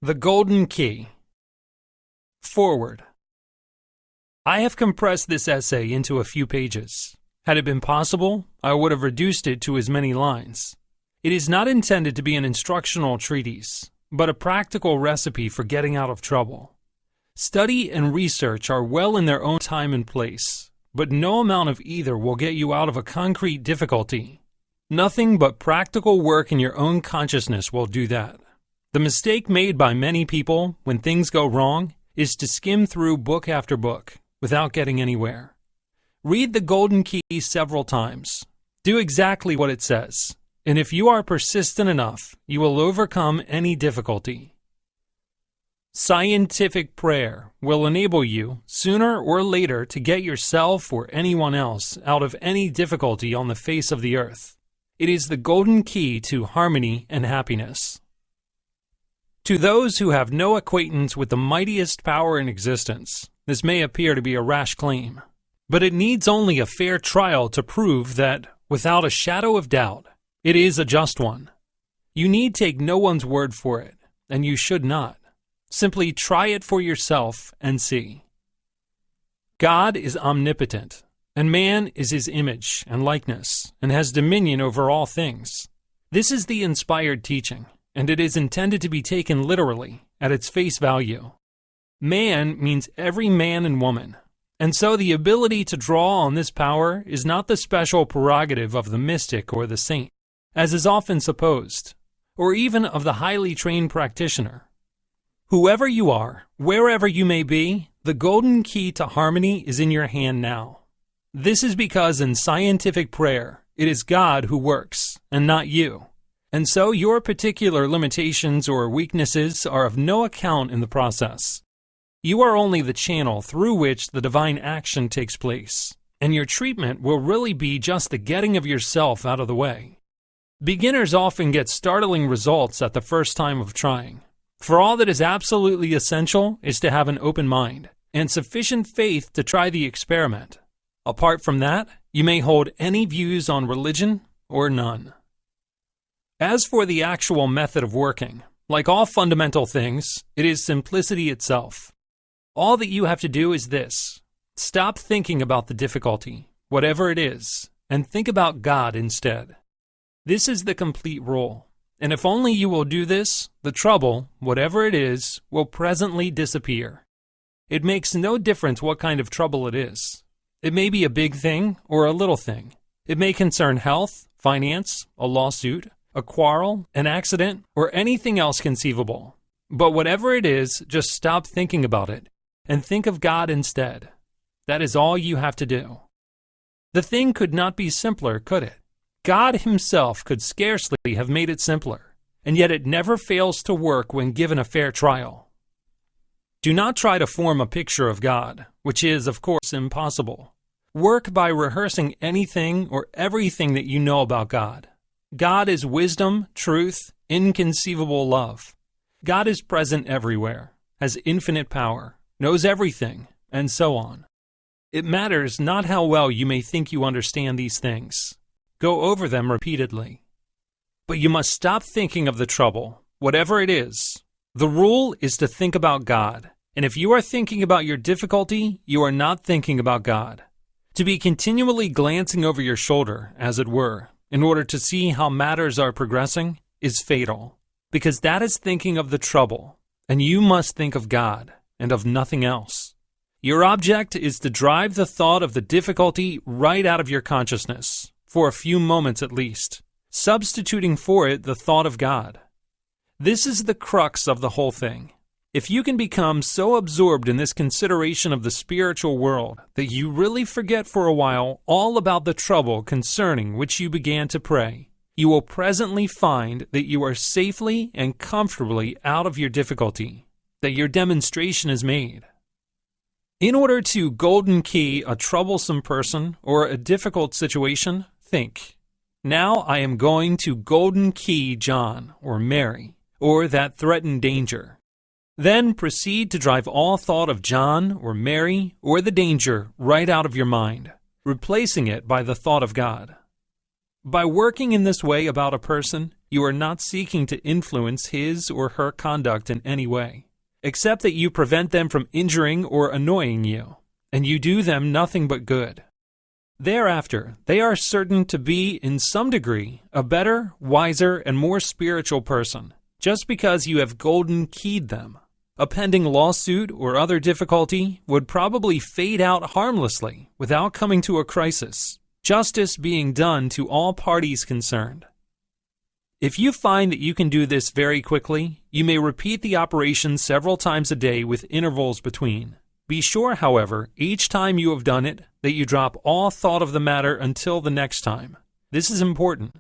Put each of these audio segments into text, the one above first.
The Golden Key. Forward. I have compressed this essay into a few pages. Had it been possible, I would have reduced it to as many lines. It is not intended to be an instructional treatise, but a practical recipe for getting out of trouble. Study and research are well in their own time and place, but no amount of either will get you out of a concrete difficulty. Nothing but practical work in your own consciousness will do that. The mistake made by many people when things go wrong is to skim through book after book without getting anywhere. Read the Golden Key several times. Do exactly what it says, and if you are persistent enough, you will overcome any difficulty. Scientific prayer will enable you, sooner or later, to get yourself or anyone else out of any difficulty on the face of the earth. It is the golden key to harmony and happiness. To those who have no acquaintance with the mightiest power in existence, this may appear to be a rash claim, but it needs only a fair trial to prove that, without a shadow of doubt, it is a just one. You need take no one's word for it, and you should not. Simply try it for yourself and see. God is omnipotent, and man is his image and likeness, and has dominion over all things. This is the inspired teaching, and it is intended to be taken literally, at its face value. Man means every man and woman, and so the ability to draw on this power is not the special prerogative of the mystic or the saint, as is often supposed, or even of the highly trained practitioner. Whoever you are, wherever you may be, the golden key to harmony is in your hand now. This is because in scientific prayer, it is God who works, and not you. And so your particular limitations or weaknesses are of no account in the process. You are only the channel through which the divine action takes place, and your treatment will really be just the getting of yourself out of the way. Beginners often get startling results at the first time of trying. For all that is absolutely essential is to have an open mind and sufficient faith to try the experiment. Apart from that, you may hold any views on religion or none. As for the actual method of working, like all fundamental things, it is simplicity itself. All that you have to do is this: stop thinking about the difficulty, whatever it is, and think about God instead. This is the complete rule, and if only you will do this, the trouble, whatever it is, will presently disappear. It makes no difference what kind of trouble it is. It may be a big thing or a little thing. It may concern health, finance, a lawsuit, a quarrel, an accident, or anything else conceivable. But whatever it is, just stop thinking about it and think of God instead. That is all you have to do. The thing could not be simpler, could it? God himself could scarcely have made it simpler, and yet it never fails to work when given a fair trial. Do not try to form a picture of God, which is, of course, impossible. Work by rehearsing anything or everything that you know about God. God is wisdom, truth, inconceivable love. God is present everywhere, has infinite power, knows everything, and so on. It matters not how well you may think you understand these things. Go over them repeatedly. But you must stop thinking of the trouble, whatever it is. The rule is to think about God, and if you are thinking about your difficulty, you are not thinking about God. To be continually glancing over your shoulder, as it were, in order to see how matters are progressing, is fatal, because that is thinking of the trouble, and you must think of God, and of nothing else. Your object is to drive the thought of the difficulty right out of your consciousness, for a few moments at least, substituting for it the thought of God. This is the crux of the whole thing. If you can become so absorbed in this consideration of the spiritual world that you really forget for a while all about the trouble concerning which you began to pray, you will presently find that you are safely and comfortably out of your difficulty, that your demonstration is made. In order to golden key a troublesome person or a difficult situation, think, now I am going to golden key John or Mary, or that threatened danger. Then proceed to drive all thought of John or Mary or the danger right out of your mind, replacing it by the thought of God. By working in this way about a person, you are not seeking to influence his or her conduct in any way, except that you prevent them from injuring or annoying you, and you do them nothing but good. Thereafter, they are certain to be, in some degree, a better, wiser, and more spiritual person, just because you have golden keyed them. A pending lawsuit or other difficulty would probably fade out harmlessly without coming to a crisis, justice being done to all parties concerned. If you find that you can do this very quickly, you may repeat the operation several times a day with intervals between. Be sure, however, each time you have done it, that you drop all thought of the matter until the next time. This is important.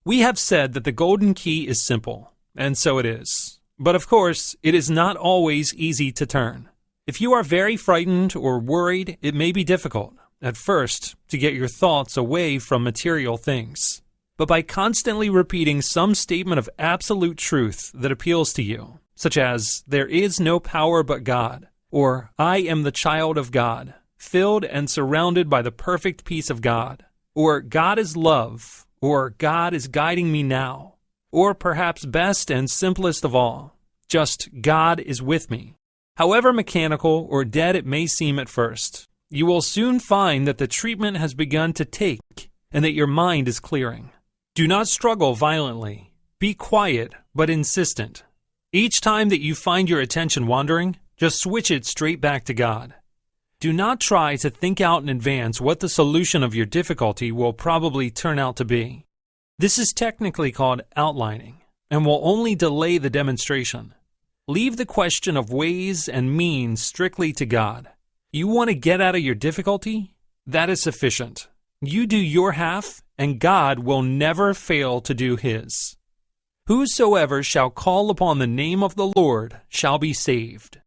We have said that the golden key is simple, and so it is. But of course, it is not always easy to turn. If you are very frightened or worried, it may be difficult, at first, to get your thoughts away from material things. But by constantly repeating some statement of absolute truth that appeals to you, such as, "There is no power but God," or "I am the child of God, filled and surrounded by the perfect peace of God," or "God is love," or "God is guiding me now," or perhaps best and simplest of all, just "God is with me." However mechanical or dead it may seem at first, you will soon find that the treatment has begun to take and that your mind is clearing. Do not struggle violently. Be quiet but insistent. Each time that you find your attention wandering, just switch it straight back to God. Do not try to think out in advance what the solution of your difficulty will probably turn out to be. This is technically called outlining, and will only delay the demonstration. Leave the question of ways and means strictly to God. You want to get out of your difficulty? That is sufficient. You do your half, and God will never fail to do his. Whosoever shall call upon the name of the Lord shall be saved.